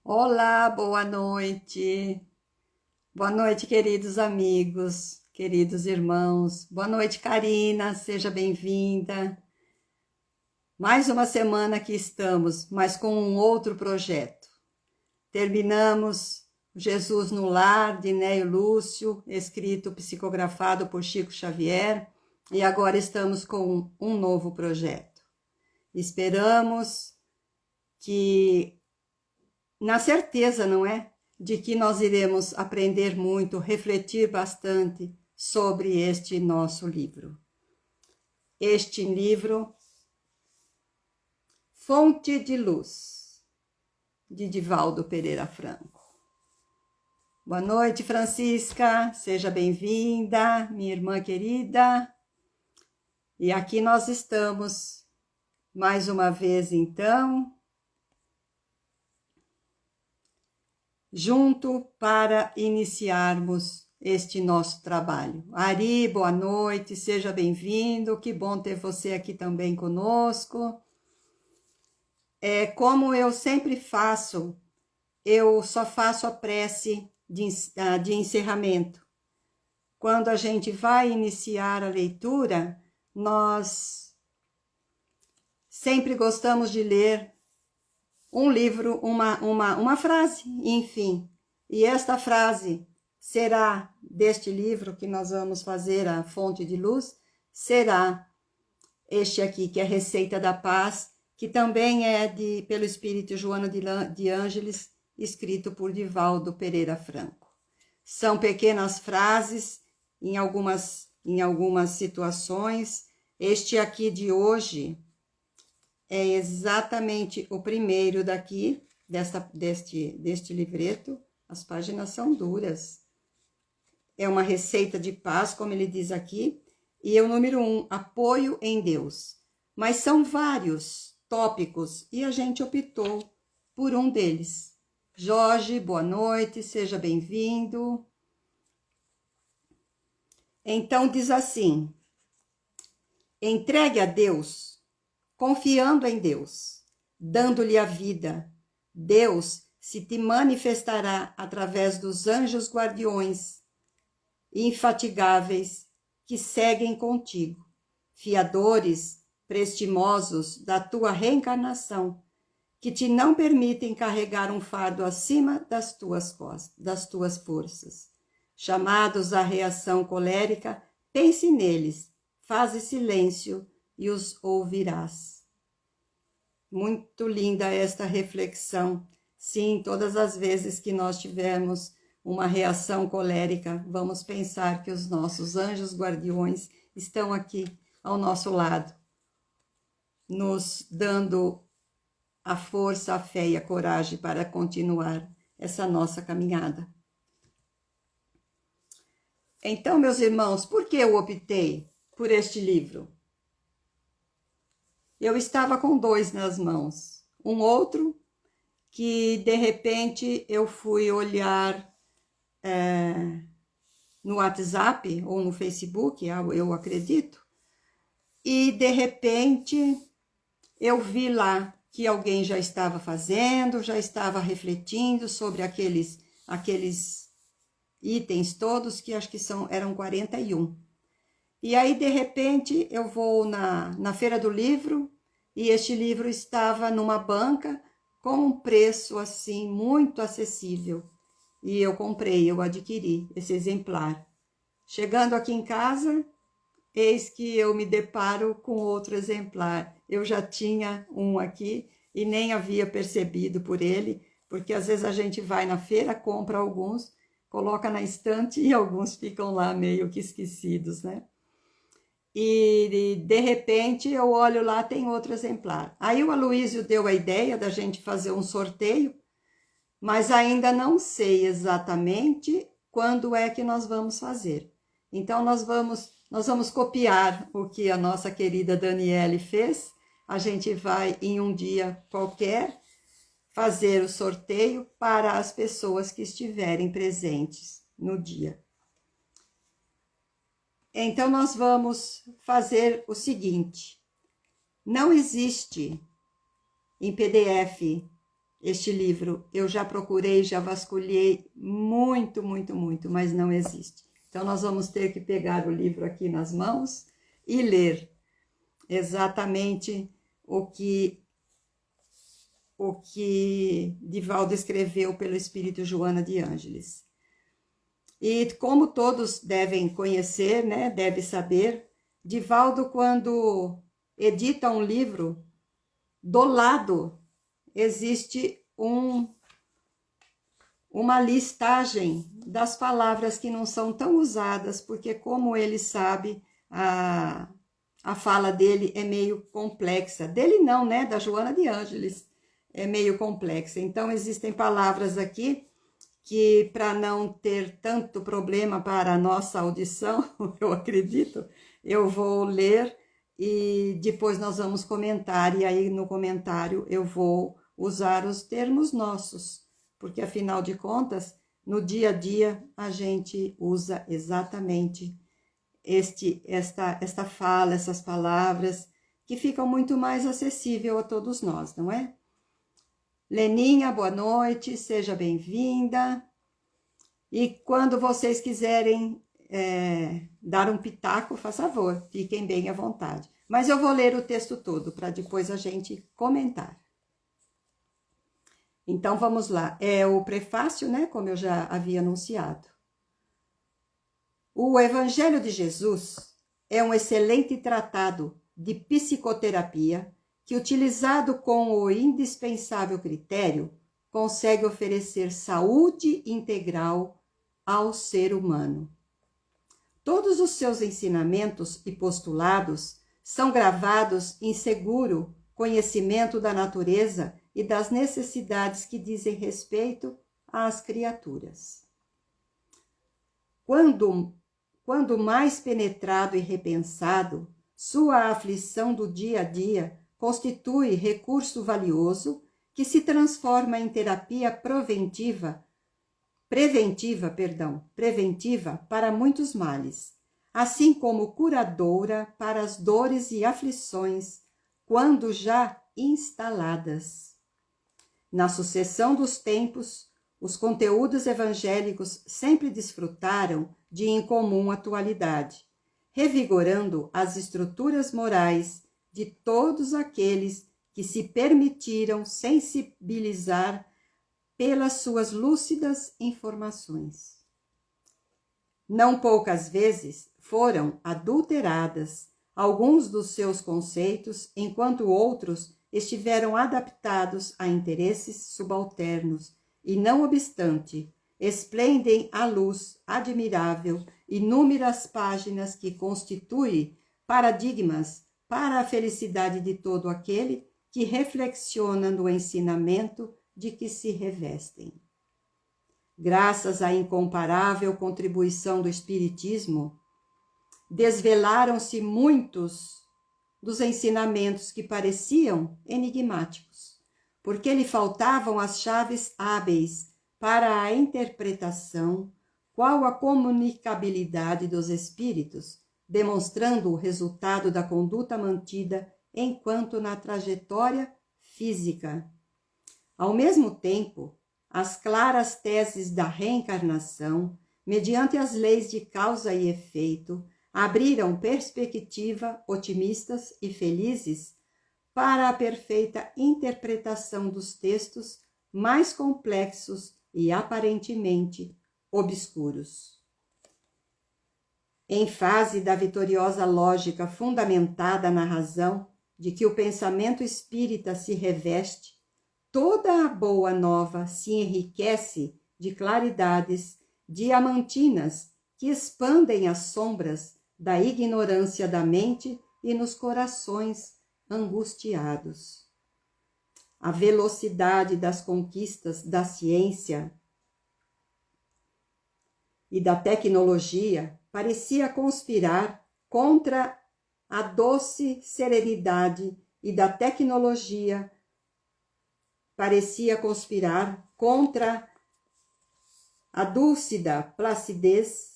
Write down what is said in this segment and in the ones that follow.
Olá, boa noite. Boa noite, queridos amigos, queridos irmãos. Boa noite, Karina, seja bem-vinda. Mais uma semana que estamos, mas com um outro projeto. Terminamos Jesus no Lar, de Neio Lúcio, escrito, psicografado por Chico Xavier, e agora estamos com um novo projeto. Esperamos que, na certeza, não é? De que nós iremos aprender muito, refletir bastante sobre este nosso livro. Este livro, Fonte de Luz, de Divaldo Pereira Franco. Boa noite, Francisca, seja bem-vinda, minha irmã querida. E aqui nós estamos, mais uma vez então, junto para iniciarmos este nosso trabalho. Ari, boa noite, seja bem-vindo, que bom ter você aqui também conosco. Como eu sempre faço, eu só faço a prece de encerramento. Quando a gente vai iniciar a leitura, nós sempre gostamos de ler um livro, uma frase, enfim. E esta frase será deste livro que nós vamos fazer, a Fonte de Luz, será este aqui, que é Receita da Paz, que também é pelo Espírito Joana de Ângeles, escrito por Divaldo Pereira Franco. São pequenas frases em algumas situações. Este aqui de hoje é exatamente o primeiro daqui, deste livreto. As páginas são duras. É uma receita de paz, como ele diz aqui. E é o número 1, apoio em Deus. Mas são vários tópicos e a gente optou por um deles. Jorge, boa noite, seja bem-vindo. Então diz assim: entregue a Deus, confiando em Deus, dando-lhe a vida. Deus se te manifestará através dos anjos guardiões, infatigáveis, que seguem contigo, fiadores prestimosos da tua reencarnação, que te não permitem carregar um fardo acima das tuas forças. Chamados à reação colérica, pense neles, faze silêncio e os ouvirás. Muito linda esta reflexão. Sim, todas as vezes que nós tivermos uma reação colérica, vamos pensar que os nossos anjos guardiões estão aqui ao nosso lado, nos dando a força, a fé e a coragem para continuar essa nossa caminhada. Então, meus irmãos, por que eu optei por este livro? Eu estava com dois nas mãos. Um outro que, de repente, eu fui olhar no WhatsApp ou no Facebook, eu acredito, e, de repente, eu vi lá que alguém já estava fazendo, já estava refletindo sobre aqueles itens todos, que acho que eram 41. E aí, de repente, eu vou na Feira do Livro, e este livro estava numa banca com um preço, assim, muito acessível. E eu comprei, eu adquiri esse exemplar. Chegando aqui em casa, eis que eu me deparo com outro exemplar. Eu já tinha um aqui e nem havia percebido por ele, porque às vezes a gente vai na feira, compra alguns, coloca na estante e alguns ficam lá meio que esquecidos, né? E de repente eu olho lá, tem outro exemplar. Aí o Aloísio deu a ideia da gente fazer um sorteio, mas ainda não sei exatamente quando é que nós vamos fazer. Então nós vamos copiar o que a nossa querida Daniele fez. A gente vai, em um dia qualquer, fazer o sorteio para as pessoas que estiverem presentes no dia. Então, nós vamos fazer o seguinte: não existe em PDF este livro. Eu já procurei, já vasculhei muito, mas não existe. Então, nós vamos ter que pegar o livro aqui nas mãos e ler exatamente o que Divaldo escreveu pelo Espírito Joana de Ângeles. E como todos devem conhecer, né, deve saber, Divaldo, quando edita um livro, do lado existe uma listagem das palavras que não são tão usadas, porque como ele sabe, a fala dele é meio complexa. Dele não, né? Da Joana de Ângeles é meio complexa. Então, existem palavras aqui que, para não ter tanto problema para a nossa audição, eu acredito, eu vou ler e depois nós vamos comentar. E aí, no comentário, eu vou usar os termos nossos, porque, afinal de contas, no dia a dia, a gente usa exatamente esta fala, essas palavras, que ficam muito mais acessível a todos nós, não é? Leninha, boa noite, seja bem-vinda. E quando vocês quiserem dar um pitaco, faça favor, fiquem bem à vontade. Mas eu vou ler o texto todo, para depois a gente comentar. Então, vamos lá. É o prefácio, né, como eu já havia anunciado. O Evangelho de Jesus é um excelente tratado de psicoterapia que, utilizado com o indispensável critério, consegue oferecer saúde integral ao ser humano. Todos os seus ensinamentos e postulados são gravados em seguro conhecimento da natureza e das necessidades que dizem respeito às criaturas. Quando mais penetrado e repensado, sua aflição do dia a dia constitui recurso valioso que se transforma em terapia preventiva para muitos males, assim como curadora para as dores e aflições, quando já instaladas. Na sucessão dos tempos, os conteúdos evangélicos sempre desfrutaram de incomum atualidade, revigorando as estruturas morais de todos aqueles que se permitiram sensibilizar pelas suas lúcidas informações. Não poucas vezes foram adulteradas alguns dos seus conceitos, enquanto outros estiveram adaptados a interesses subalternos e, não obstante, esplendem à luz admirável inúmeras páginas que constituem paradigmas para a felicidade de todo aquele que reflexiona no ensinamento de que se revestem. Graças à incomparável contribuição do Espiritismo, desvelaram-se muitos dos ensinamentos que pareciam enigmáticos, porque lhe faltavam as chaves hábeis para a interpretação, qual a comunicabilidade dos espíritos, demonstrando o resultado da conduta mantida enquanto na trajetória física. Ao mesmo tempo, as claras teses da reencarnação, mediante as leis de causa e efeito, abriram perspectiva otimistas e felizes para a perfeita interpretação dos textos mais complexos e aparentemente obscuros. Em face da vitoriosa lógica fundamentada na razão de que o pensamento espírita se reveste, toda a boa nova se enriquece de claridades diamantinas que expandem as sombras da ignorância da mente e nos corações angustiados. A velocidade das conquistas da ciência e da tecnologia parecia conspirar contra a doce serenidade e da tecnologia parecia conspirar contra a dúlcida placidez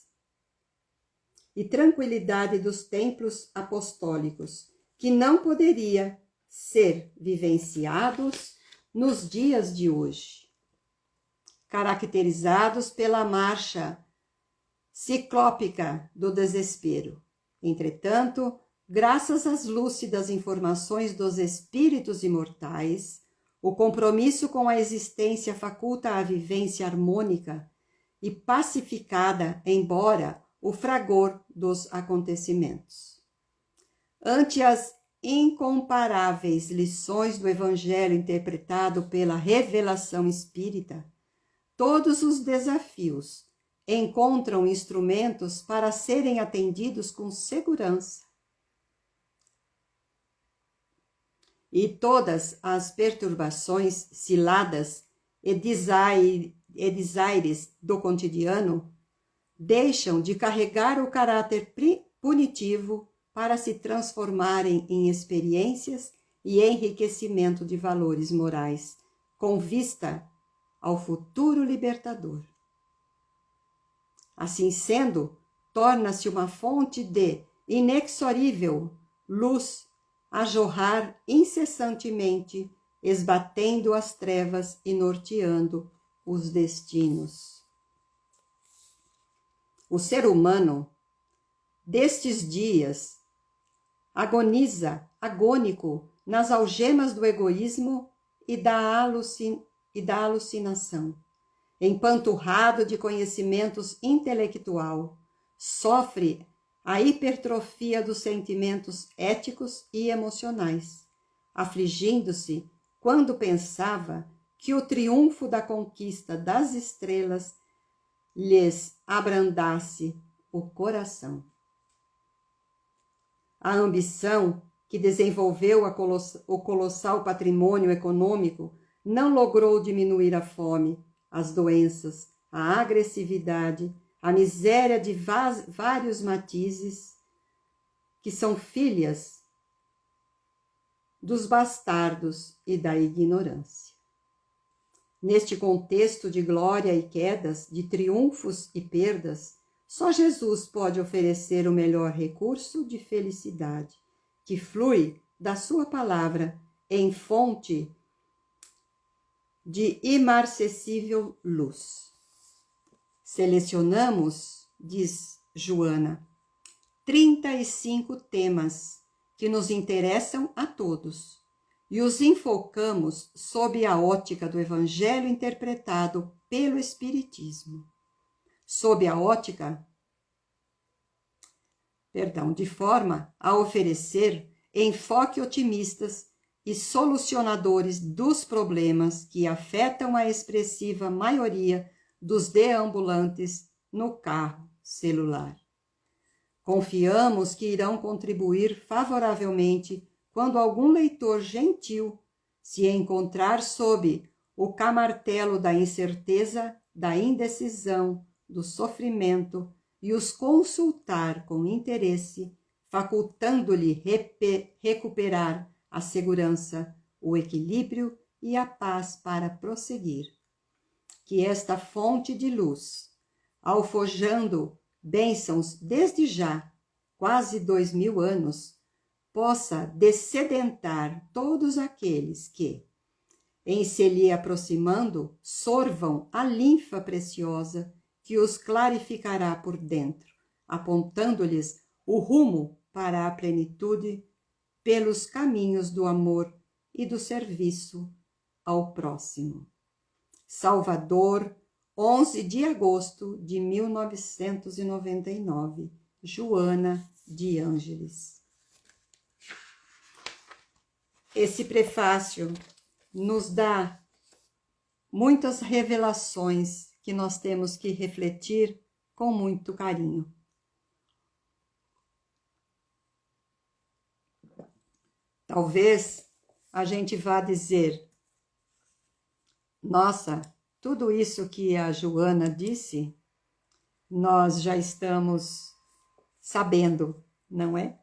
e tranquilidade dos templos apostólicos, que não poderia ser vivenciados nos dias de hoje, caracterizados pela marcha ciclópica do desespero. Entretanto, graças às lúcidas informações dos espíritos imortais, o compromisso com a existência faculta a vivência harmônica e pacificada, embora o fragor dos acontecimentos. Ante as incomparáveis lições do Evangelho interpretado pela revelação espírita, todos os desafios encontram instrumentos para serem atendidos com segurança. E todas as perturbações, ciladas e desaires do cotidiano deixam de carregar o caráter punitivo para se transformarem em experiências e enriquecimento de valores morais, com vista ao futuro libertador. Assim sendo, torna-se uma fonte de inexorível luz a jorrar incessantemente, esbatendo as trevas e norteando os destinos. O ser humano destes dias agoniza, agônico, nas algemas do egoísmo e da alucinação, empanturrado de conhecimentos intelectual, sofre a hipertrofia dos sentimentos éticos e emocionais, afligindo-se quando pensava que o triunfo da conquista das estrelas lhes abrandasse o coração. A ambição que desenvolveu o colossal patrimônio econômico não logrou diminuir a fome, as doenças, a agressividade, a miséria de vários matizes, que são filhas dos bastardos e da ignorância. Neste contexto de glória e quedas, de triunfos e perdas, só Jesus pode oferecer o melhor recurso de felicidade, que flui da sua palavra em fonte de imarcessível luz. Selecionamos, diz Joana, 35 temas que nos interessam a todos e os enfocamos sob a ótica do Evangelho interpretado pelo Espiritismo. Sob a ótica, de forma a oferecer enfoque otimistas e solucionadores dos problemas que afetam a expressiva maioria dos deambulantes no carro celular. Confiamos que irão contribuir favoravelmente quando algum leitor gentil se encontrar sob o camartelo da incerteza, da indecisão, do sofrimento e os consultar com interesse, facultando-lhe recuperar a segurança, o equilíbrio e a paz para prosseguir. Que esta fonte de luz, alfojando bênçãos desde já, quase 2000 anos, possa dessedentar todos aqueles que, em se lhe aproximando, sorvam a linfa preciosa que os clarificará por dentro, apontando-lhes o rumo para a plenitude pelos caminhos do amor e do serviço ao próximo. Salvador, 11 de agosto de 1999, Joana de Ângeles. Esse prefácio nos dá muitas revelações que nós temos que refletir com muito carinho. Talvez a gente vá dizer: nossa, tudo isso que a Joana disse, nós já estamos sabendo, não é?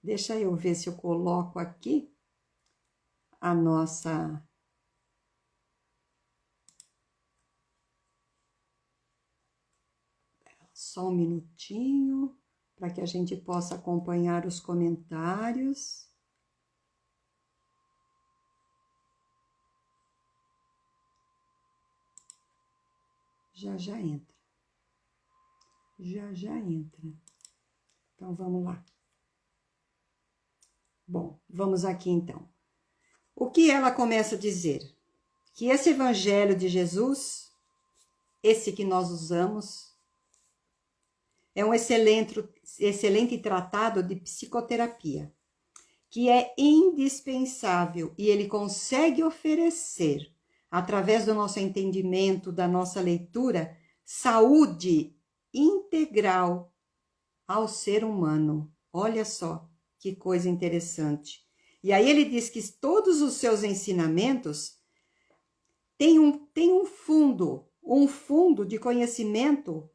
Deixa eu ver se eu coloco aqui a nossa... Só um minutinho, para que a gente possa acompanhar os comentários. Já já entra. Já já entra. Então, vamos lá. Bom, vamos aqui então. O que ela começa a dizer? Que esse evangelho de Jesus, esse que nós usamos, é um excelente tratado de psicoterapia, que é indispensável e ele consegue oferecer, através do nosso entendimento, da nossa leitura, saúde integral ao ser humano. Olha só que coisa interessante. E aí ele diz que todos os seus ensinamentos têm um fundo de conhecimento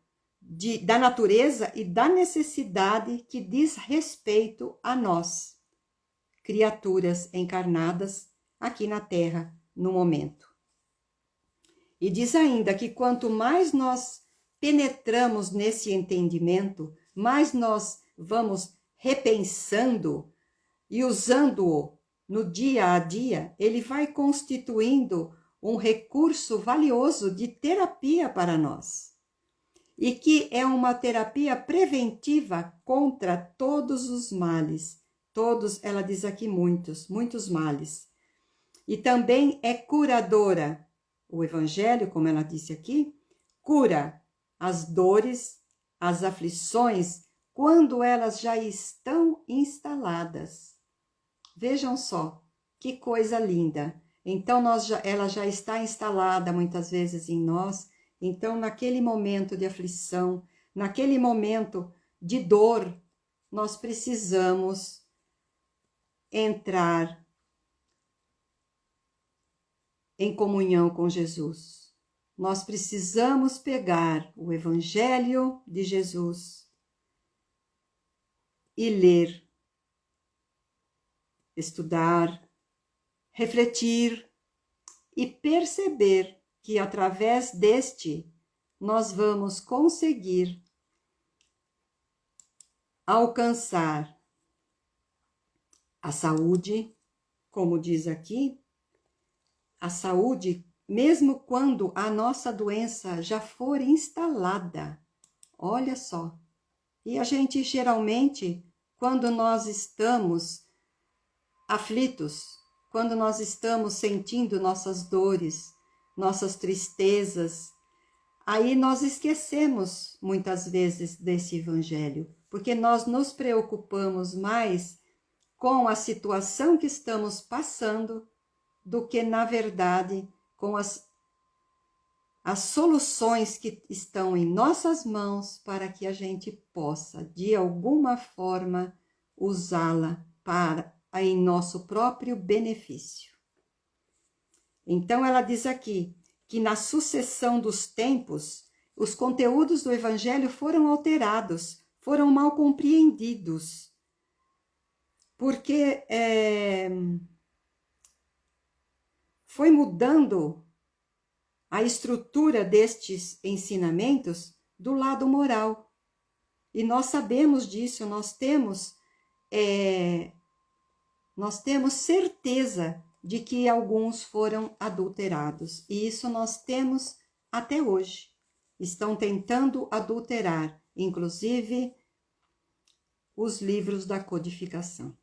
da natureza e da necessidade que diz respeito a nós, criaturas encarnadas aqui na Terra no momento. E diz ainda que quanto mais nós penetramos nesse entendimento, mais nós vamos repensando e usando-o no dia a dia, ele vai constituindo um recurso valioso de terapia para nós. E que é uma terapia preventiva contra todos os males. Todos, ela diz aqui muitos males. E também é curadora. O Evangelho, como ela disse aqui, cura as dores, as aflições, quando elas já estão instaladas. Vejam só, que coisa linda. Então, ela já está instalada muitas vezes em nós. Então, naquele momento de aflição, naquele momento de dor, nós precisamos entrar em comunhão com Jesus. Nós precisamos pegar o Evangelho de Jesus e ler, estudar, refletir e perceber que através deste nós vamos conseguir alcançar a saúde, como diz aqui, a saúde, mesmo quando a nossa doença já for instalada. Olha só. E a gente geralmente, quando nós estamos aflitos, quando nós estamos sentindo nossas dores, nossas tristezas, aí nós esquecemos muitas vezes desse evangelho, porque nós nos preocupamos mais com a situação que estamos passando do que, na verdade, com as soluções que estão em nossas mãos para que a gente possa, de alguma forma, usá-la em nosso próprio benefício. Então, ela diz aqui que na sucessão dos tempos, os conteúdos do Evangelho foram alterados, foram mal compreendidos, porque foi mudando a estrutura destes ensinamentos do lado moral. E nós sabemos disso, nós temos certeza de que alguns foram adulterados. E isso nós temos até hoje. Estão tentando adulterar, inclusive, os livros da codificação.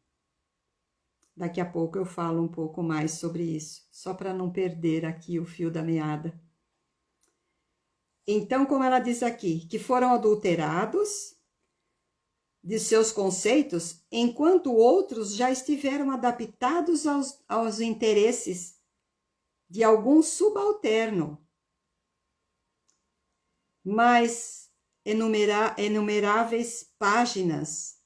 Daqui a pouco eu falo um pouco mais sobre isso, só para não perder aqui o fio da meada. Então, como ela diz aqui, que foram adulterados de seus conceitos, enquanto outros já estiveram adaptados aos interesses de algum subalterno. Mas inumeráveis páginas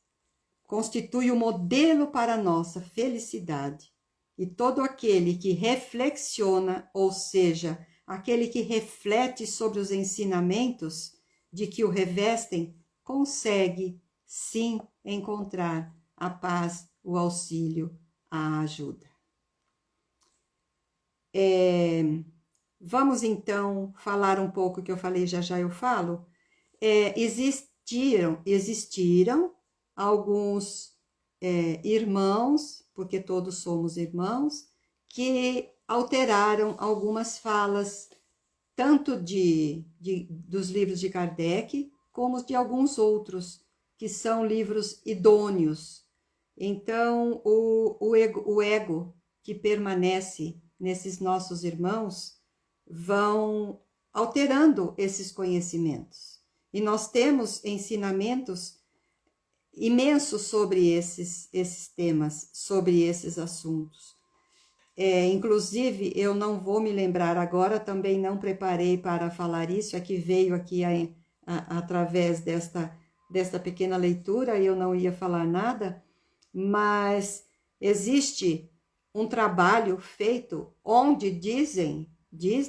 constitui o modelo para a nossa felicidade. E todo aquele que reflexiona, ou seja, aquele que reflete sobre os ensinamentos de que o revestem, consegue, sim, encontrar a paz, o auxílio, a ajuda. Vamos, então, falar um pouco, que eu falei, já já eu falo. Existiram alguns irmãos, porque todos somos irmãos, que alteraram algumas falas tanto dos livros de Kardec, como de alguns outros, que são livros idôneos. Então, o ego que permanece nesses nossos irmãos vão alterando esses conhecimentos. E nós temos ensinamentos imensos sobre esses temas, sobre esses assuntos. Inclusive, eu não vou me lembrar agora, também não preparei para falar isso, é que veio aqui através desta pequena leitura, eu não ia falar nada, mas existe um trabalho feito onde diz,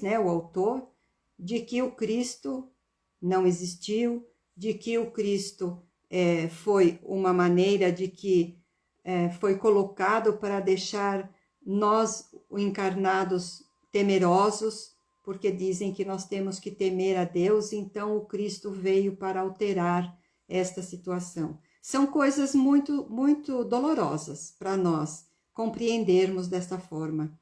né, o autor, de que o Cristo não existiu, de que o Cristo foi uma maneira de que foi colocado para deixar nós, encarnados, temerosos, porque dizem que nós temos que temer a Deus, então o Cristo veio para alterar esta situação. São coisas muito, muito dolorosas para nós compreendermos desta forma.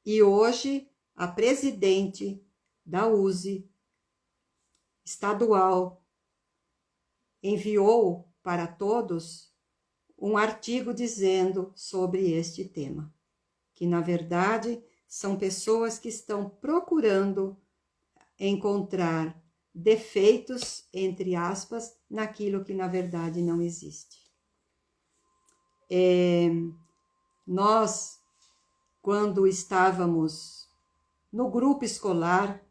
E hoje, a presidente da USE estadual enviou para todos um artigo dizendo sobre este tema, que na verdade são pessoas que estão procurando encontrar defeitos, entre aspas, naquilo que na verdade não existe. Nós, quando estávamos no grupo escolar,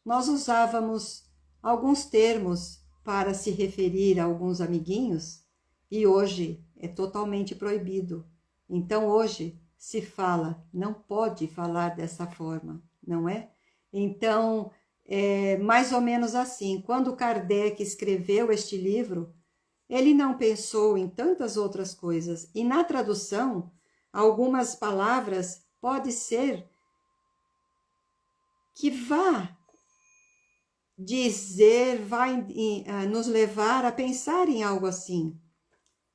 nós usávamos alguns termos para se referir a alguns amiguinhos, e hoje é totalmente proibido. Então hoje se fala, não pode falar dessa forma, não é? Então, é mais ou menos assim. Quando Kardec escreveu este livro, ele não pensou em tantas outras coisas. E na tradução, algumas palavras pode ser que vai nos levar a pensar em algo assim.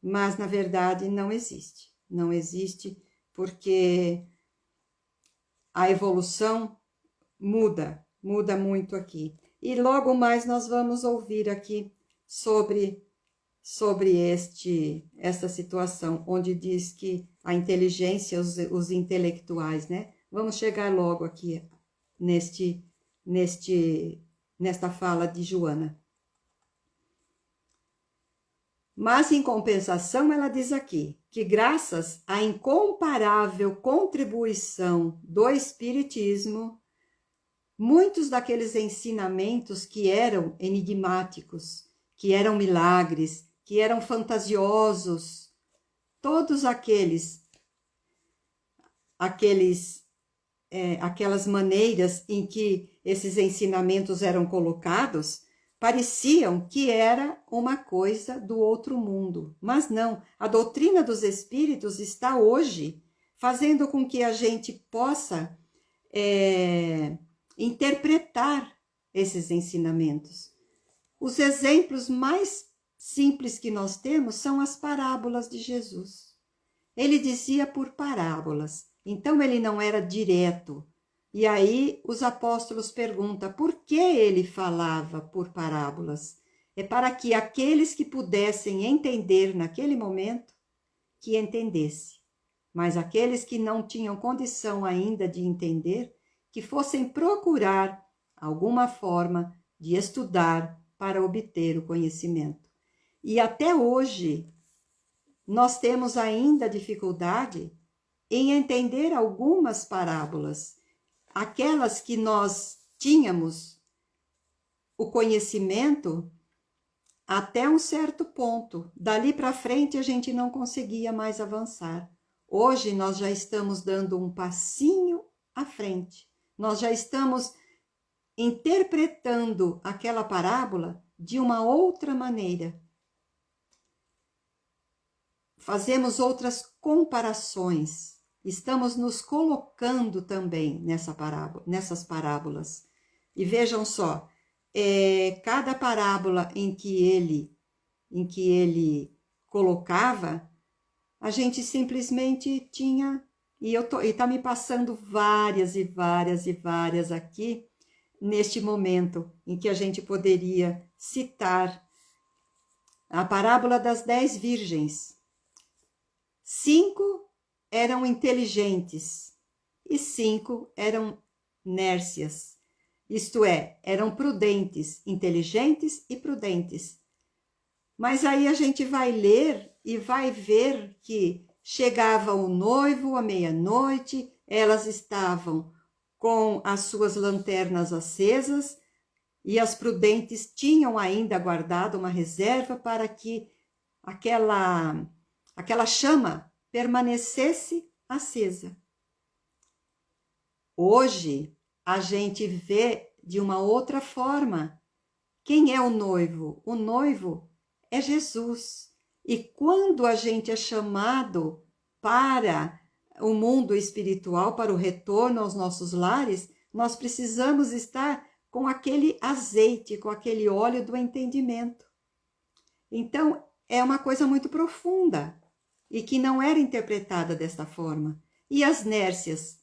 Mas, na verdade, não existe. Não existe porque a evolução muda muito aqui. E logo mais nós vamos ouvir aqui sobre esta situação, onde diz que a inteligência, os intelectuais, né? Vamos chegar logo aqui nesta fala de Joana. Mas, em compensação, ela diz aqui que graças à incomparável contribuição do Espiritismo, muitos daqueles ensinamentos que eram enigmáticos, que eram milagres, que eram fantasiosos, todos aquelas maneiras em que esses ensinamentos eram colocados, pareciam que era uma coisa do outro mundo. Mas não, a doutrina dos espíritos está hoje fazendo com que a gente possa interpretar esses ensinamentos. Os exemplos mais simples que nós temos são as parábolas de Jesus. Ele dizia por parábolas, então ele não era direto. E aí os apóstolos perguntam por que ele falava por parábolas. É para que aqueles que pudessem entender naquele momento, que entendesse. Mas aqueles que não tinham condição ainda de entender, que fossem procurar alguma forma de estudar para obter o conhecimento. E até hoje, nós temos ainda dificuldade em entender algumas parábolas. Aquelas que nós tínhamos o conhecimento até um certo ponto. Dali para frente a gente não conseguia mais avançar. Hoje nós já estamos dando um passinho à frente. Nós já estamos interpretando aquela parábola de uma outra maneira. Fazemos outras comparações. Estamos nos colocando também nessas parábolas. E vejam só, cada parábola em que ele colocava, a gente simplesmente tinha, e está me passando várias aqui, neste momento em que a gente poderia citar a parábola das 10 virgens. 5 eram inteligentes e 5 eram nércias, isto é, eram prudentes, inteligentes e prudentes. Mas aí a gente vai ler e vai ver que chegava o noivo à meia-noite, elas estavam com as suas lanternas acesas e as prudentes tinham ainda guardado uma reserva para que aquela chama permanecesse acesa. Hoje, a gente vê de uma outra forma. Quem é o noivo? O noivo é Jesus. E quando a gente é chamado para o mundo espiritual, para o retorno aos nossos lares, nós precisamos estar com aquele azeite, com aquele óleo do entendimento. Então, é uma coisa muito profunda e que não era interpretada desta forma. E as nércias,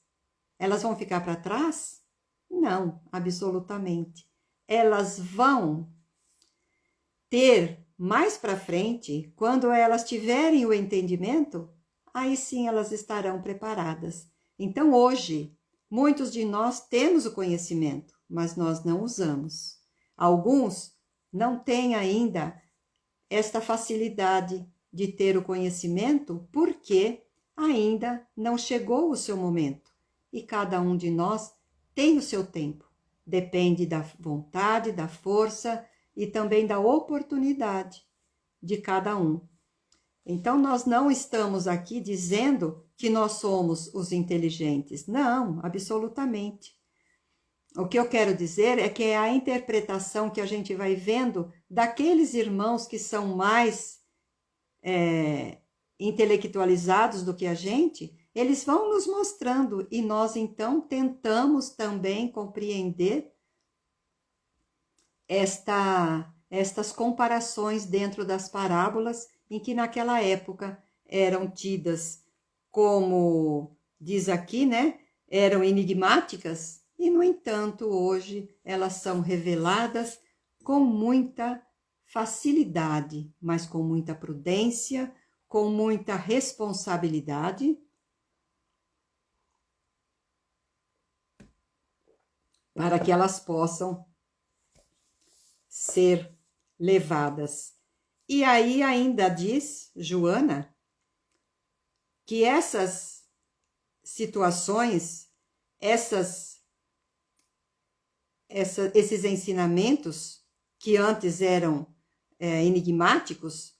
elas vão ficar para trás? Não, absolutamente. Elas vão ter mais para frente, quando elas tiverem o entendimento, aí sim elas estarão preparadas. Então, hoje, muitos de nós temos o conhecimento, mas nós não usamos. Alguns não têm ainda esta facilidade de ter o conhecimento porque ainda não chegou o seu momento. E cada um de nós tem o seu tempo. Depende da vontade, da força e também da oportunidade de cada um. Então, nós não estamos aqui dizendo que nós somos os inteligentes. Não, absolutamente. O que eu quero dizer é que é a interpretação que a gente vai vendo daqueles irmãos que são mais intelectualizados do que a gente, eles vão nos mostrando e nós então tentamos também compreender estas comparações dentro das parábolas em que naquela época eram tidas como, diz aqui, né, eram enigmáticas e, no entanto, hoje elas são reveladas com muita facilidade, mas com muita prudência, com muita responsabilidade, para que elas possam ser levadas. E aí ainda diz Joana que essas situações, esses ensinamentos que antes eram enigmáticos,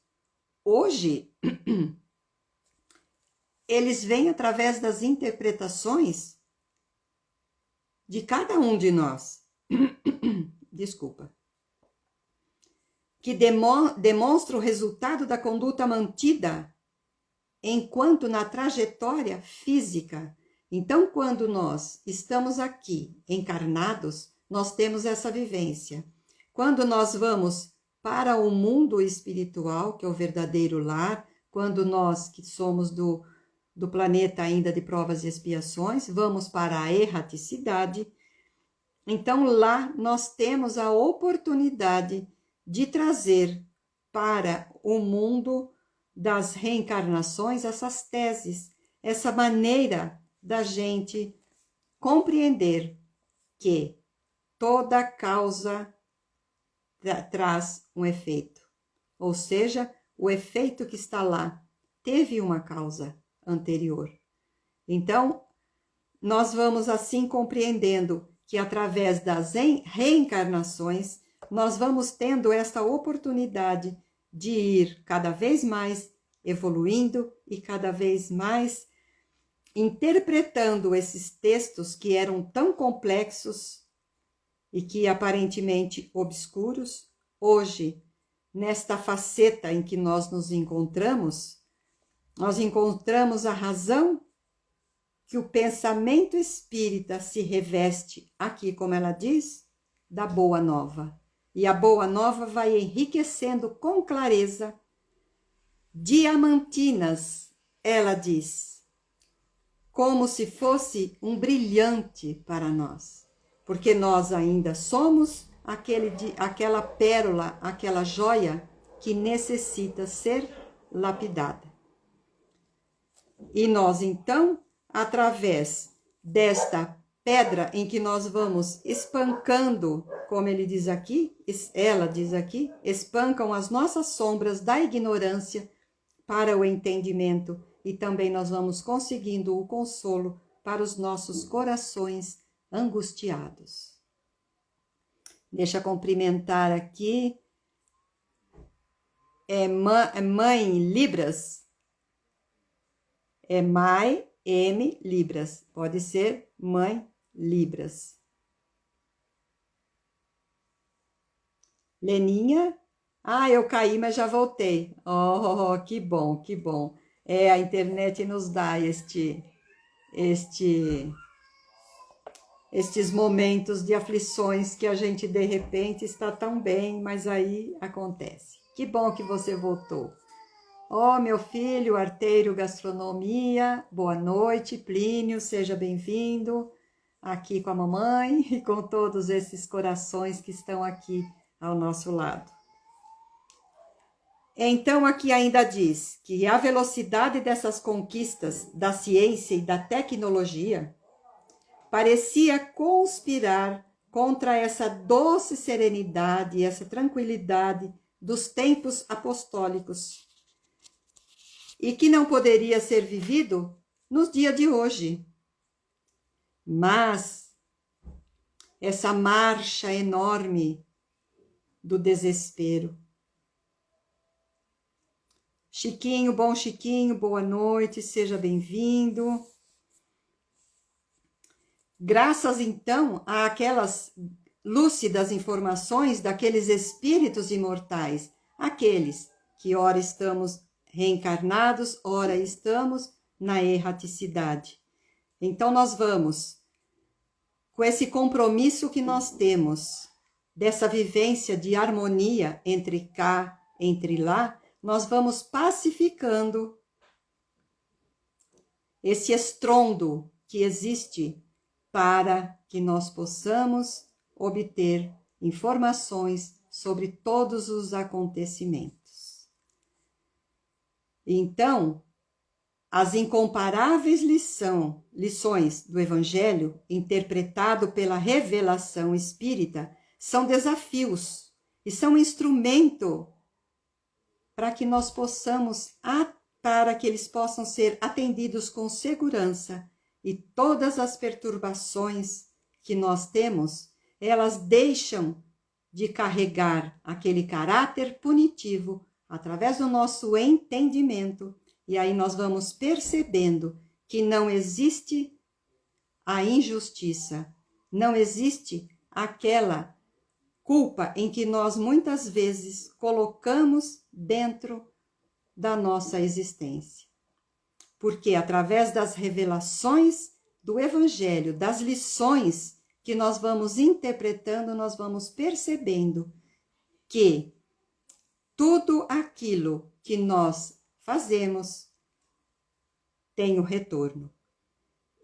hoje eles vêm através das interpretações de cada um de nós. Desculpa. Que demonstra o resultado da conduta mantida enquanto na trajetória física. Então, quando nós estamos aqui encarnados, nós temos essa vivência. Quando nós vamos para o mundo espiritual, que é o verdadeiro lar, quando nós que somos do planeta ainda de provas e expiações, vamos para a erraticidade. Então, lá nós temos a oportunidade de trazer para o mundo das reencarnações essas teses, essa maneira da gente compreender que toda causa traz um efeito. Ou seja, o efeito que está lá teve uma causa anterior. Então, nós vamos assim compreendendo que através das reencarnações, nós vamos tendo esta oportunidade de ir cada vez mais evoluindo e cada vez mais interpretando esses textos que eram tão complexos e que aparentemente obscuros. Hoje, nesta faceta em que nós nos encontramos, nós encontramos a razão que o pensamento espírita se reveste aqui, como ela diz, da boa nova. E a boa nova vai enriquecendo com clareza, diamantinas, ela diz, como se fosse um brilhante para nós. porque nós ainda somos aquela pérola, aquela joia que necessita ser lapidada. E nós, então, através desta pedra em que nós vamos espancando, como ele diz aqui, ela diz aqui, espancam as nossas sombras da ignorância para o entendimento, e também nós vamos conseguindo o consolo para os nossos corações angustiados. Deixa eu cumprimentar aqui. Mãe Libras. É Mai M Libras. Pode ser Mãe Libras. Leninha. Eu caí, mas já voltei. Oh, que bom, que bom. A internet nos dá estes momentos de aflições que a gente de repente está tão bem, mas aí acontece. Que bom que você voltou. Meu filho, Arteiro Gastronomia, boa noite. Plínio, seja bem-vindo aqui com a mamãe e com todos esses corações que estão aqui ao nosso lado. Então, aqui ainda diz que a velocidade dessas conquistas da ciência e da tecnologia parecia conspirar contra essa doce serenidade e essa tranquilidade dos tempos apostólicos, e que não poderia ser vivido nos dias de hoje. Mas essa marcha enorme do desespero. Chiquinho, bom Chiquinho, boa noite, seja bem-vindo. Graças, então, a aquelas lúcidas informações daqueles espíritos imortais, aqueles que ora estamos reencarnados, ora estamos na erraticidade. Então, nós vamos, com esse compromisso que nós temos, dessa vivência de harmonia entre cá, entre lá, nós vamos pacificando esse estrondo que existe para que nós possamos obter informações sobre todos os acontecimentos. Então, as incomparáveis lições do Evangelho, interpretado pela revelação espírita, são desafios e são instrumento para que nós possamos, para que eles possam ser atendidos com segurança, e todas as perturbações que nós temos, elas deixam de carregar aquele caráter punitivo através do nosso entendimento, e aí nós vamos percebendo que não existe a injustiça, não existe aquela culpa em que nós muitas vezes colocamos dentro da nossa existência. Porque através das revelações do Evangelho, das lições que nós vamos interpretando, nós vamos percebendo que tudo aquilo que nós fazemos tem o retorno.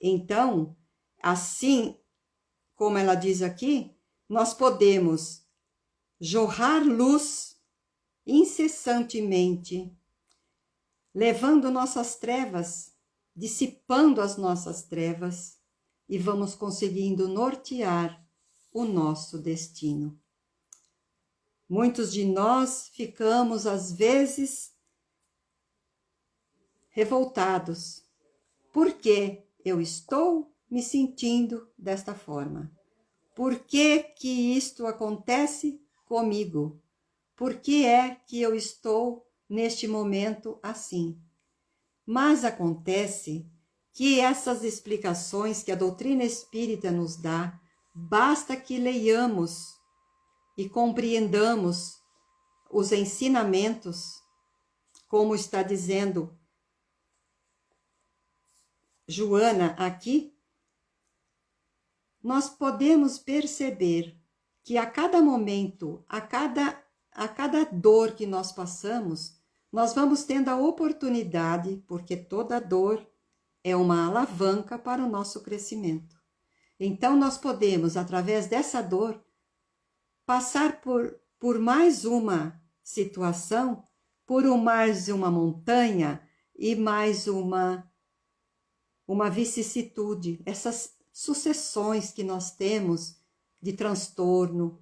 Então, assim como ela diz aqui, nós podemos jorrar luz incessantemente, levando nossas trevas, dissipando as nossas trevas, e vamos conseguindo nortear o nosso destino. Muitos de nós ficamos, às vezes, revoltados. Por que eu estou me sentindo desta forma? Por que que isto acontece comigo? Por que é que eu estou neste momento assim? Mas acontece que essas explicações que a doutrina espírita nos dá, basta que leiamos e compreendamos os ensinamentos, como está dizendo Joana aqui, nós podemos perceber que a cada momento, a cada dor que nós passamos, nós vamos tendo a oportunidade, porque toda dor é uma alavanca para o nosso crescimento. Então nós podemos, através dessa dor, passar por mais uma situação, mais uma montanha e mais uma vicissitude, essas sucessões que nós temos de transtorno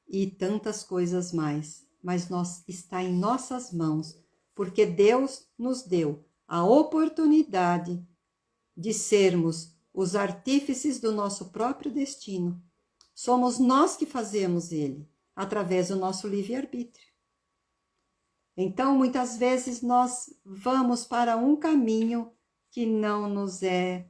e tantas coisas mais. Mas está em nossas mãos, porque Deus nos deu a oportunidade de sermos os artífices do nosso próprio destino. Somos nós que fazemos ele, através do nosso livre-arbítrio. Então, muitas vezes, nós vamos para um caminho que não nos é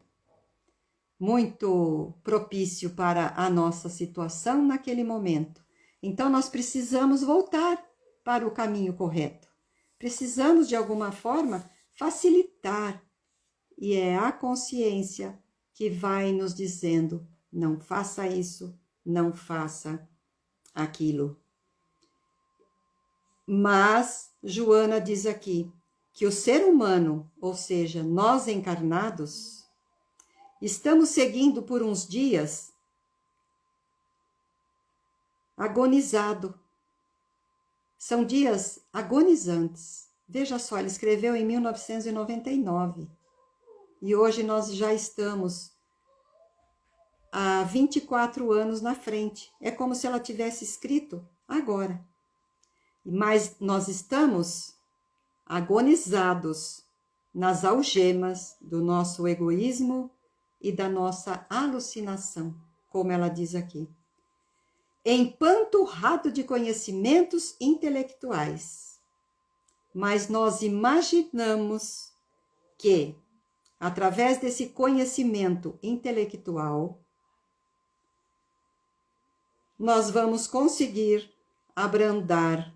muito propício para a nossa situação naquele momento. Então, nós precisamos voltar para o caminho correto. Precisamos, de alguma forma, facilitar. E é a consciência que vai nos dizendo, não faça isso, não faça aquilo. Mas Joana diz aqui que o ser humano, ou seja, nós encarnados, estamos seguindo por uns dias agonizado. São dias agonizantes. Veja só, ele escreveu em 1999 e hoje nós já estamos há 24 anos na frente. É como se ela tivesse escrito agora. Mas nós estamos agonizados nas algemas do nosso egoísmo e da nossa alucinação, como ela diz aqui. Empanturrado de conhecimentos intelectuais. Mas nós imaginamos que, através desse conhecimento intelectual, nós vamos conseguir abrandar.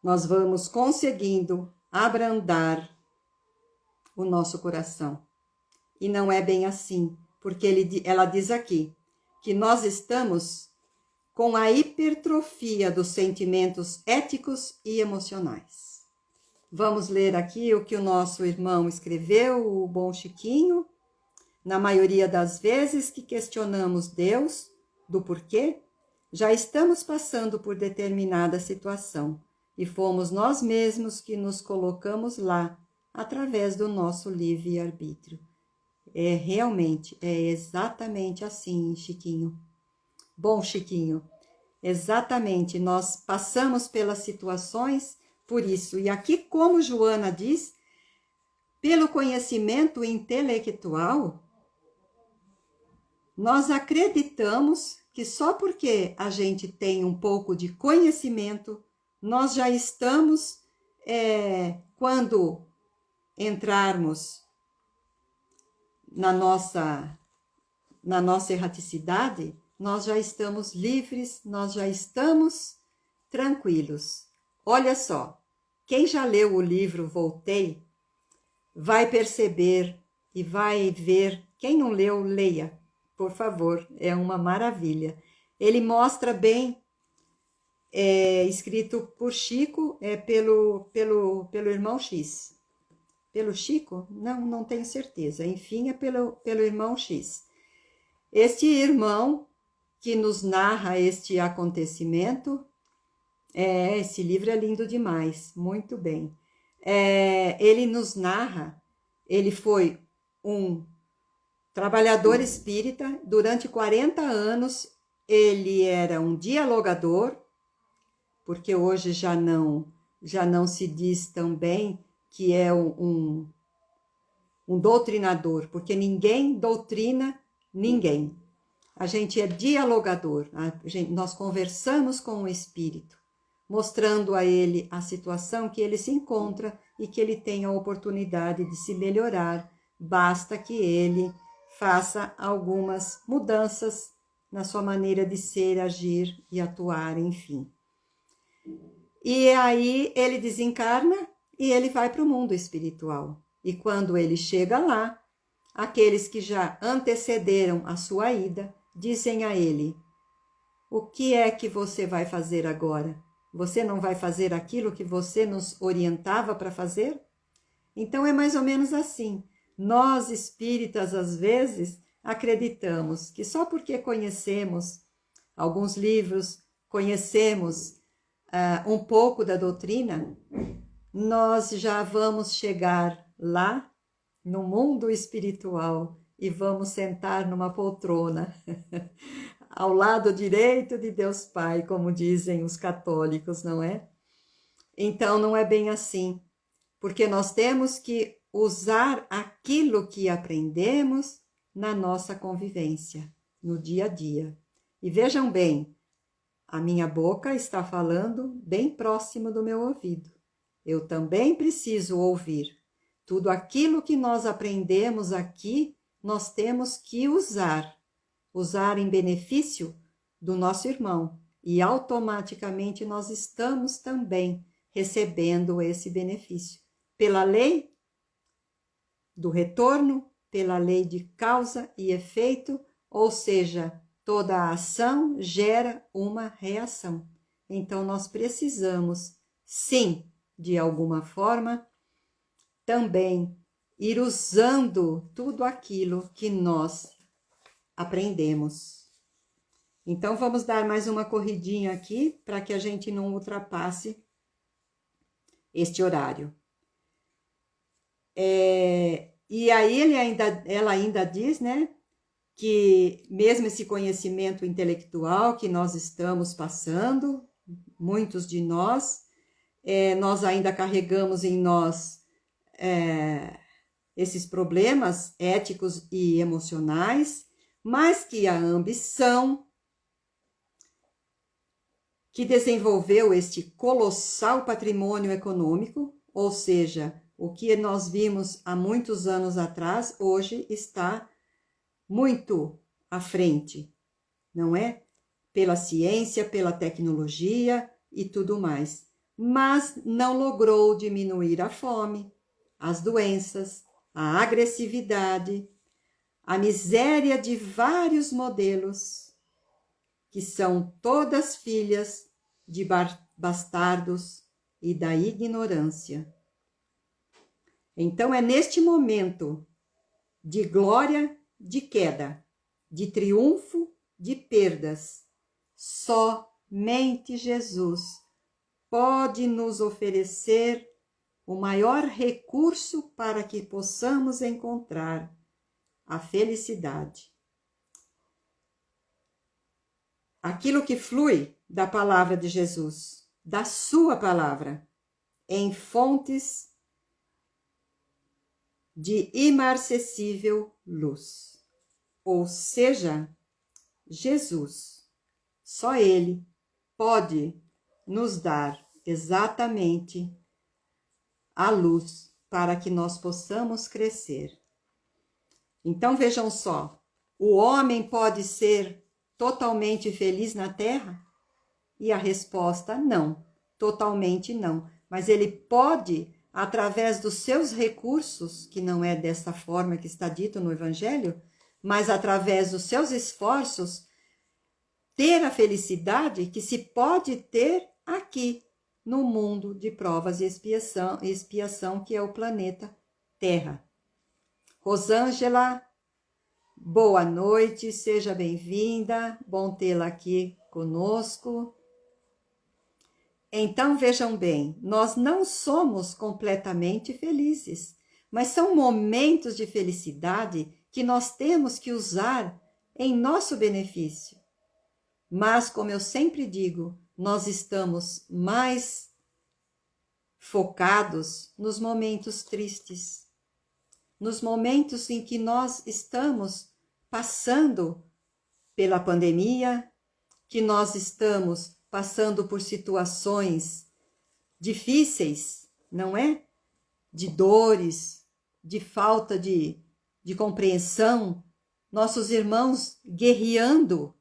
Nós vamos conseguindo abrandar o nosso coração. E não é bem assim, porque ela diz aqui que nós estamos com a hipertrofia dos sentimentos éticos e emocionais. Vamos ler aqui o que o nosso irmão escreveu, o Bom Chiquinho. Na maioria das vezes que questionamos Deus do porquê, já estamos passando por determinada situação e fomos nós mesmos que nos colocamos lá através do nosso livre-arbítrio. Realmente, é exatamente assim, Chiquinho. Bom, Chiquinho, exatamente, nós passamos pelas situações por isso. E aqui, como Joana diz, pelo conhecimento intelectual, nós acreditamos que só porque a gente tem um pouco de conhecimento, nós já estamos, quando entrarmos na nossa erraticidade, nós já estamos livres, nós já estamos tranquilos. Olha só, quem já leu o livro Voltei, vai perceber e vai ver. Quem não leu, leia, por favor, é uma maravilha. Ele mostra bem, escrito por Chico, pelo irmão X. Pelo Chico? Não tenho certeza. Enfim, é pelo irmão X. Este irmão que nos narra este acontecimento, esse livro é lindo demais, muito bem. Ele nos narra, ele foi um trabalhador espírita, durante 40 anos ele era um dialogador, porque hoje já não se diz também que é um doutrinador, porque ninguém doutrina ninguém. A gente é dialogador, nós conversamos com o espírito, mostrando a ele a situação que ele se encontra e que ele tem a oportunidade de se melhorar, basta que ele faça algumas mudanças na sua maneira de ser, agir e atuar, enfim. E aí ele desencarna e ele vai para o mundo espiritual. E quando ele chega lá, aqueles que já antecederam a sua ida dizem a ele: o que é que você vai fazer agora? Você não vai fazer aquilo que você nos orientava para fazer? Então é mais ou menos assim. Nós espíritas, às vezes, acreditamos que só porque conhecemos alguns livros, conhecemos um pouco da doutrina, nós já vamos chegar lá no mundo espiritual e vamos sentar numa poltrona ao lado direito de Deus Pai, como dizem os católicos, não é? Então não é bem assim, porque nós temos que usar aquilo que aprendemos na nossa convivência, no dia a dia. E vejam bem, a minha boca está falando bem próximo do meu ouvido. Eu também preciso ouvir. Tudo aquilo que nós aprendemos aqui, nós temos que usar em benefício do nosso irmão. E automaticamente nós estamos também recebendo esse benefício. Pela lei do retorno, pela lei de causa e efeito, ou seja, toda a ação gera uma reação. Então, nós precisamos, sim, de alguma forma, também ir usando tudo aquilo que nós aprendemos. Então, vamos dar mais uma corridinha aqui para que a gente não ultrapasse este horário. E aí ela ainda diz, né, que mesmo esse conhecimento intelectual que nós estamos passando, muitos de nós, nós ainda carregamos em nós esses problemas éticos e emocionais, mas que a ambição que desenvolveu este colossal patrimônio econômico, ou seja, o que nós vimos há muitos anos atrás, hoje está muito à frente, não é? Pela ciência, pela tecnologia e tudo mais. Mas não logrou diminuir a fome, as doenças, a agressividade, a miséria de vários modelos, que são todas filhas de bastardos e da ignorância. Então, é neste momento de glória, de queda, de triunfo, de perdas, somente Jesus pode nos oferecer o maior recurso para que possamos encontrar a felicidade. Aquilo que flui da palavra de Jesus, da sua palavra, em fontes de imarcessível luz. Ou seja, Jesus, só Ele pode nos dar exatamente a luz para que nós possamos crescer. Então vejam só, o homem pode ser totalmente feliz na Terra? E a resposta não, totalmente não. Mas ele pode, através dos seus recursos, que não é dessa forma que está dito no Evangelho, mas através dos seus esforços, ter a felicidade que se pode ter aqui, no mundo de provas e expiação, que é o planeta Terra. Rosângela, boa noite, seja bem-vinda, bom tê-la aqui conosco. Então, vejam bem, nós não somos completamente felizes, mas são momentos de felicidade que nós temos que usar em nosso benefício. Mas, como eu sempre digo, nós estamos mais focados nos momentos tristes, nos momentos em que nós estamos passando pela pandemia, que nós estamos passando por situações difíceis, não é? De dores, de falta de compreensão, nossos irmãos guerreando.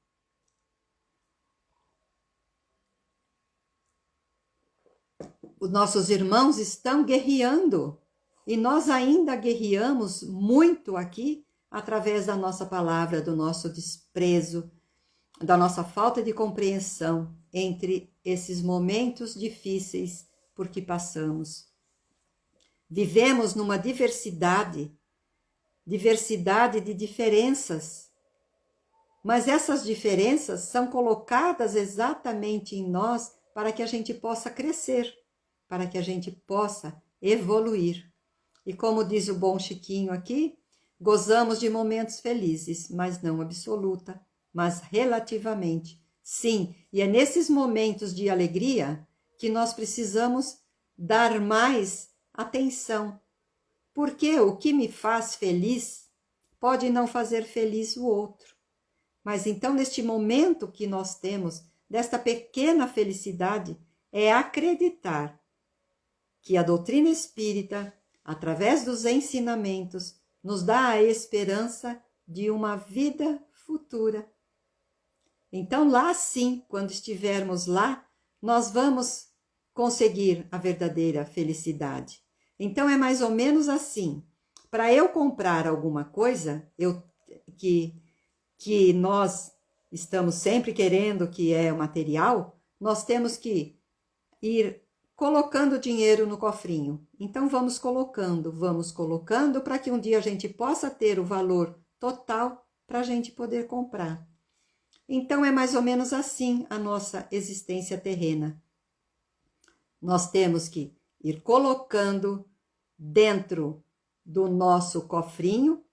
Os nossos irmãos estão guerreando e nós ainda guerreamos muito aqui através da nossa palavra, do nosso desprezo, da nossa falta de compreensão entre esses momentos difíceis por que passamos. Vivemos numa diversidade diversidade de diferenças. Mas essas diferenças são colocadas exatamente em nós para que a gente possa crescer, para que a gente possa evoluir. E como diz o bom Chiquinho aqui, gozamos de momentos felizes, mas não absoluta, mas relativamente. Sim, e é nesses momentos de alegria que nós precisamos dar mais atenção. Porque o que me faz feliz pode não fazer feliz o outro. Mas então, neste momento que nós temos, desta pequena felicidade, é acreditar que a doutrina espírita, através dos ensinamentos, nos dá a esperança de uma vida futura. Então, lá sim, quando estivermos lá, nós vamos conseguir a verdadeira felicidade. Então, é mais ou menos assim. Para eu comprar alguma coisa, que nós estamos sempre querendo, que é o material, nós temos que ir colocando dinheiro no cofrinho. Então, vamos colocando para que um dia a gente possa ter o valor total para a gente poder comprar. Então, é mais ou menos assim a nossa existência terrena. Nós temos que ir colocando dentro do nosso cofrinho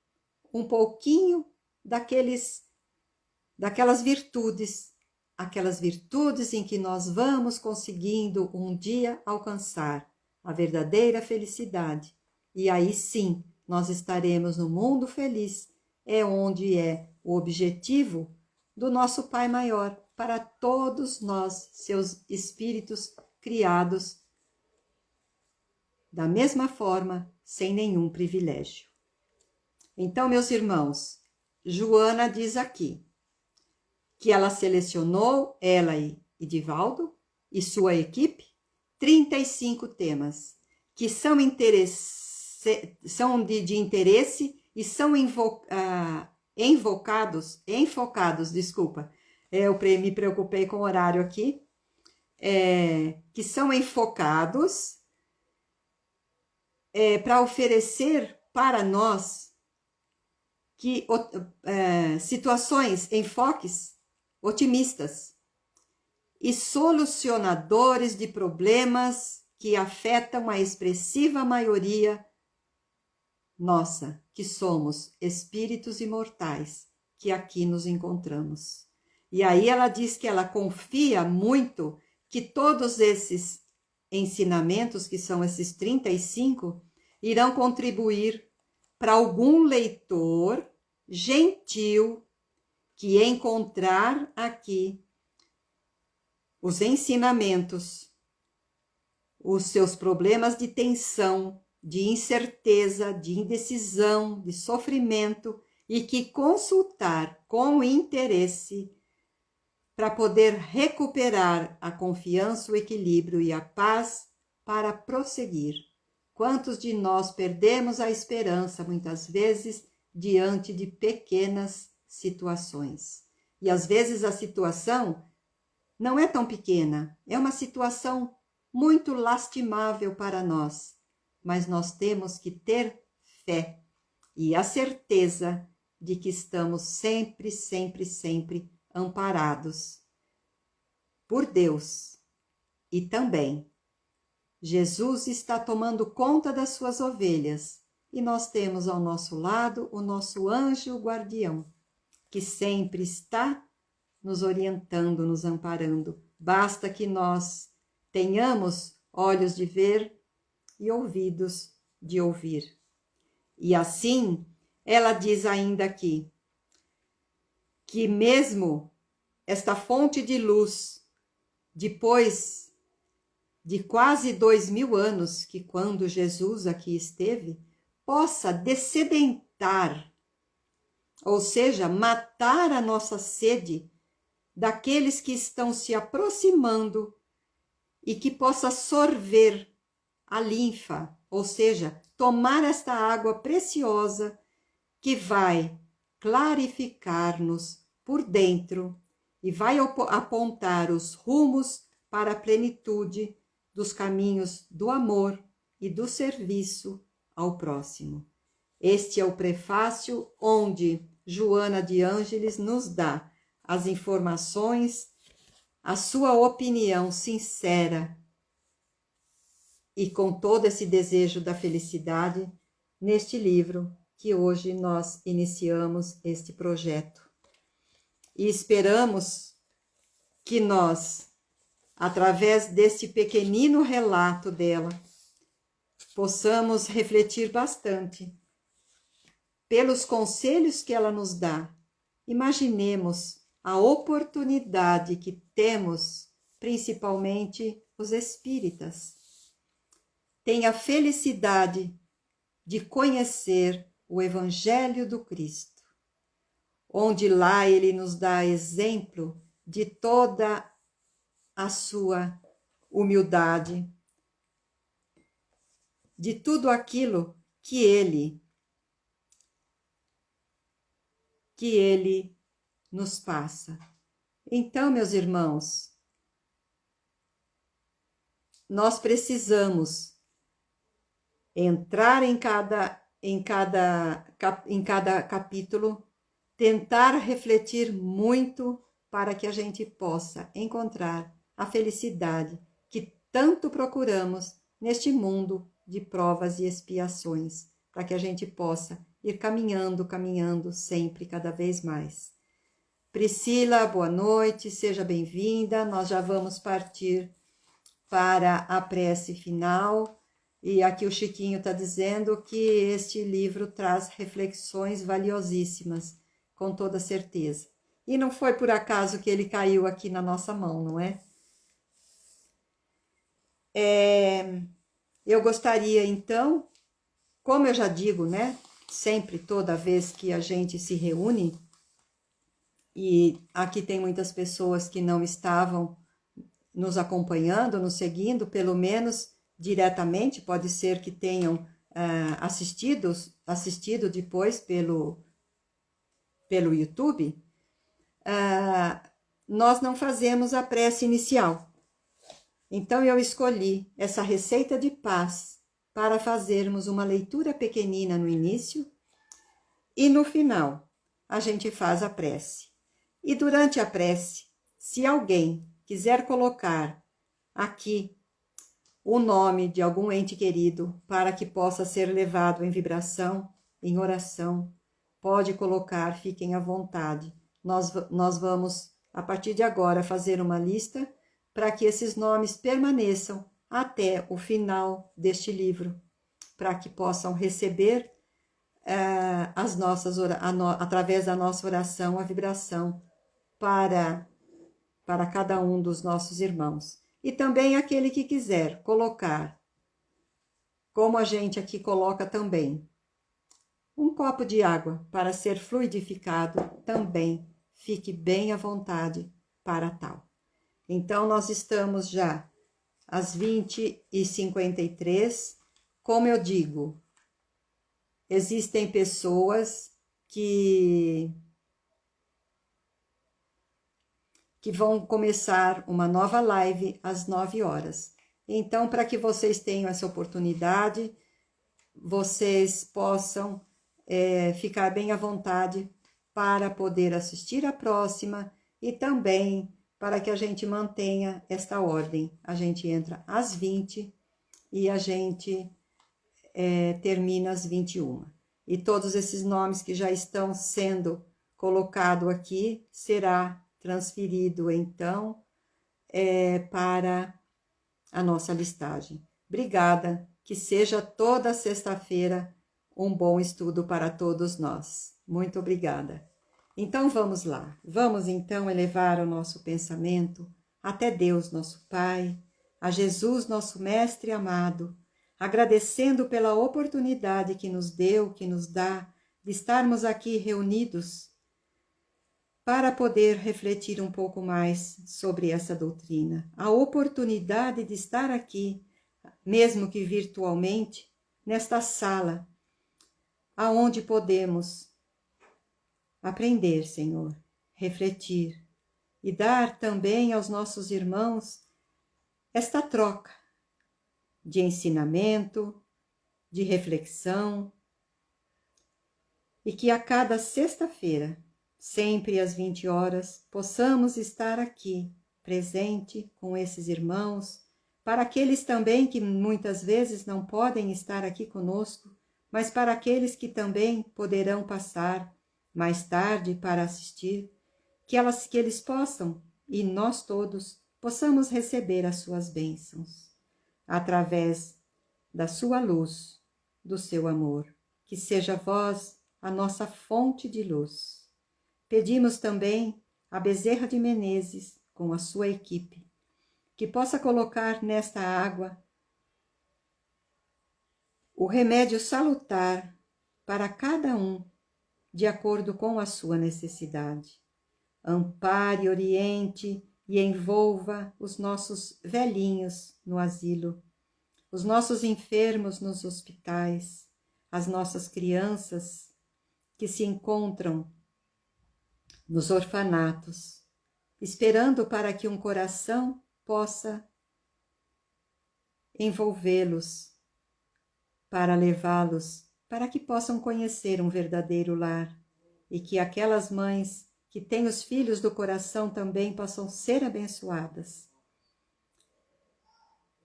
um pouquinho daquelas virtudes, aquelas virtudes em que nós vamos conseguindo um dia alcançar a verdadeira felicidade. E aí sim, nós estaremos no mundo feliz, é onde é o objetivo do nosso Pai Maior para todos nós, seus espíritos criados da mesma forma, sem nenhum privilégio. Então, meus irmãos, Joana diz aqui que ela selecionou, ela e Divaldo e sua equipe, 35 temas que são de interesse e são enfocados, eu me preocupei com o horário aqui, que são enfocados para oferecer para nós situações, enfoques otimistas e solucionadores de problemas que afetam a expressiva maioria nossa, que somos espíritos imortais, que aqui nos encontramos. E aí ela diz que ela confia muito que todos esses ensinamentos, que são esses 35, irão contribuir para algum leitor gentil que encontrar aqui os ensinamentos, os seus problemas de tensão, de incerteza, de indecisão, de sofrimento, e que consultar com interesse para poder recuperar a confiança, o equilíbrio e a paz para prosseguir. Quantos de nós perdemos a esperança, muitas vezes, diante de pequenas situações? E às vezes a situação não é tão pequena, é uma situação muito lastimável para nós, mas nós temos que ter fé e a certeza de que estamos sempre, sempre, sempre amparados por Deus. E também Jesus está tomando conta das suas ovelhas e nós temos ao nosso lado o nosso anjo guardião, que sempre está nos orientando, nos amparando. Basta que nós tenhamos olhos de ver e ouvidos de ouvir. E assim, ela diz ainda aqui, que mesmo esta fonte de luz, depois de quase 2000 anos, que quando Jesus aqui esteve, possa dessedentar, ou seja, matar a nossa sede daqueles que estão se aproximando e que possa sorver a linfa, ou seja, tomar esta água preciosa que vai clarificar-nos por dentro e vai apontar os rumos para a plenitude dos caminhos do amor e do serviço ao próximo. Este é o prefácio onde Joana de Ângeles nos dá as informações, a sua opinião sincera e com todo esse desejo da felicidade neste livro que hoje nós iniciamos este projeto. E esperamos que nós, através deste pequenino relato dela, possamos refletir bastante pelos conselhos que ela nos dá. Imaginemos a oportunidade que temos, principalmente os espíritas. Tem a felicidade de conhecer o Evangelho do Cristo, onde lá ele nos dá exemplo de toda a sua humildade, de tudo aquilo que ele nos passa. Então, meus irmãos, nós precisamos entrar em cada capítulo, tentar refletir muito para que a gente possa encontrar a felicidade que tanto procuramos neste mundo de provas e expiações, para que a gente possa ir caminhando sempre, cada vez mais. Priscila, boa noite, seja bem-vinda. Nós já vamos partir para a prece final. E aqui o Chiquinho está dizendo que este livro traz reflexões valiosíssimas, com toda certeza. E não foi por acaso que ele caiu aqui na nossa mão, não é? Eu gostaria, então, como eu já digo, né? Sempre, toda vez que a gente se reúne, e aqui tem muitas pessoas que não estavam nos acompanhando, nos seguindo, pelo menos diretamente, pode ser que tenham assistido depois pelo YouTube, nós não fazemos a prece inicial. Então eu escolhi essa receita de paz para fazermos uma leitura pequenina no início e no final a gente faz a prece. E durante a prece, se alguém quiser colocar aqui o nome de algum ente querido para que possa ser levado em vibração, em oração, pode colocar, fiquem à vontade. Nós vamos, a partir de agora, fazer uma lista para que esses nomes permaneçam até o final deste livro, para que possam receber através da nossa oração, a vibração para cada um dos nossos irmãos. E também aquele que quiser colocar, como a gente aqui coloca também, um copo de água para ser fluidificado, também fique bem à vontade para tal. Então, nós estamos já às 20h53. Como eu digo, existem pessoas que vão começar uma nova live às 9 horas. Então, para que vocês tenham essa oportunidade, vocês possam ficar bem à vontade para poder assistir a próxima e também para que a gente mantenha esta ordem. A gente entra às 20 e a gente termina às 21. E todos esses nomes que já estão sendo colocados aqui será transferido, então, para a nossa listagem. Obrigada, que seja toda sexta-feira um bom estudo para todos nós. Muito obrigada. Então, vamos lá. Vamos, então, elevar o nosso pensamento até Deus, nosso Pai, a Jesus, nosso Mestre amado, agradecendo pela oportunidade que nos deu, que nos dá, de estarmos aqui reunidos para poder refletir um pouco mais sobre essa doutrina. A oportunidade de estar aqui, mesmo que virtualmente, nesta sala, aonde podemos aprender, Senhor, refletir e dar também aos nossos irmãos esta troca de ensinamento, de reflexão e que a cada sexta-feira, sempre às 20 horas, possamos estar aqui, presente com esses irmãos, para aqueles também que muitas vezes não podem estar aqui conosco, mas para aqueles que também poderão passar mais tarde para assistir, que eles possam, e nós todos, possamos receber as suas bênçãos, através da sua luz, do seu amor, que seja vós a nossa fonte de luz. Pedimos também a Bezerra de Menezes, com a sua equipe, que possa colocar nesta água o remédio salutar para cada um, de acordo com a sua necessidade. Ampare, oriente e envolva os nossos velhinhos no asilo, os nossos enfermos nos hospitais, as nossas crianças que se encontram nos orfanatos, esperando para que um coração possa envolvê-los, para levá-los, para que possam conhecer um verdadeiro lar, e que aquelas mães que têm os filhos do coração também possam ser abençoadas.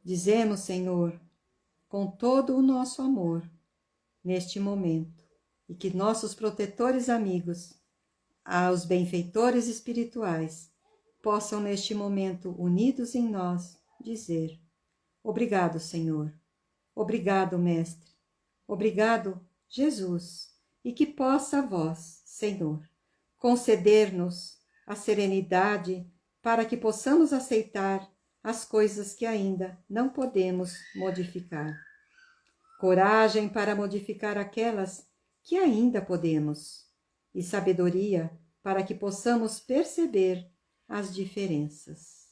Dizemos, Senhor, com todo o nosso amor, neste momento, e que nossos protetores amigos, aos benfeitores espirituais, possam neste momento, unidos em nós, dizer: obrigado, Senhor. Obrigado, Mestre. Obrigado, Jesus. E que possa vós, Senhor, conceder-nos a serenidade para que possamos aceitar as coisas que ainda não podemos modificar. Coragem para modificar aquelas que ainda podemos. E sabedoria para que possamos perceber as diferenças.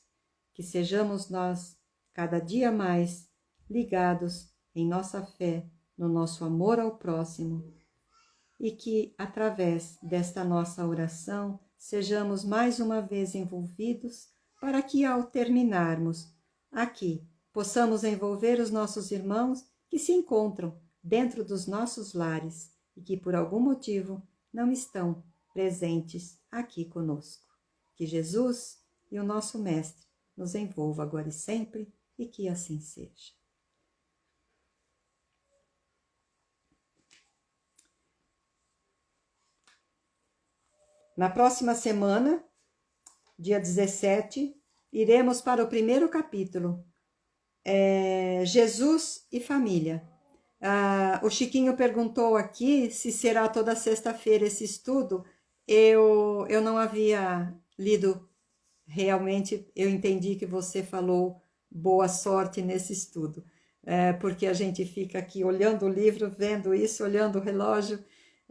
Que sejamos nós, cada dia mais, ligados em nossa fé, no nosso amor ao próximo, e que, através desta nossa oração, sejamos mais uma vez envolvidos, para que, ao terminarmos aqui, possamos envolver os nossos irmãos que se encontram dentro dos nossos lares e que, por algum motivo, não estão presentes aqui conosco. Que Jesus e o nosso Mestre nos envolva agora e sempre, e que assim seja. Na próxima semana, dia 17, iremos para o primeiro capítulo, Jesus e Família. O Chiquinho perguntou aqui se será toda sexta-feira esse estudo. Eu não havia lido realmente, eu entendi que você falou boa sorte nesse estudo, porque a gente fica aqui olhando o livro, vendo isso, olhando o relógio,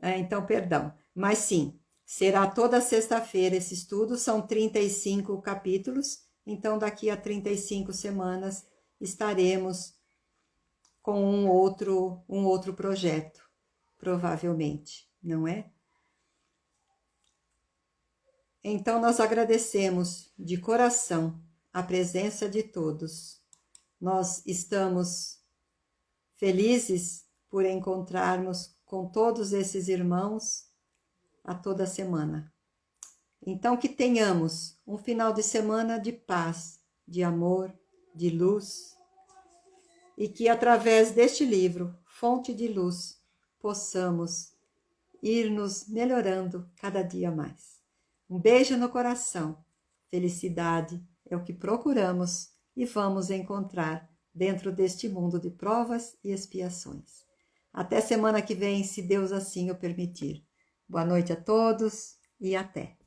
então perdão. Mas sim, será toda sexta-feira esse estudo, são 35 capítulos, então daqui a 35 semanas estaremos com um outro projeto, provavelmente, não é? Então nós agradecemos de coração a presença de todos. Nós estamos felizes por encontrarmos com todos esses irmãos a toda semana. Então que tenhamos um final de semana de paz, de amor, de luz, e que através deste livro, Fonte de Luz, possamos ir nos melhorando cada dia mais. Um beijo no coração. Felicidade é o que procuramos e vamos encontrar dentro deste mundo de provas e expiações. Até semana que vem, se Deus assim o permitir. Boa noite a todos e até.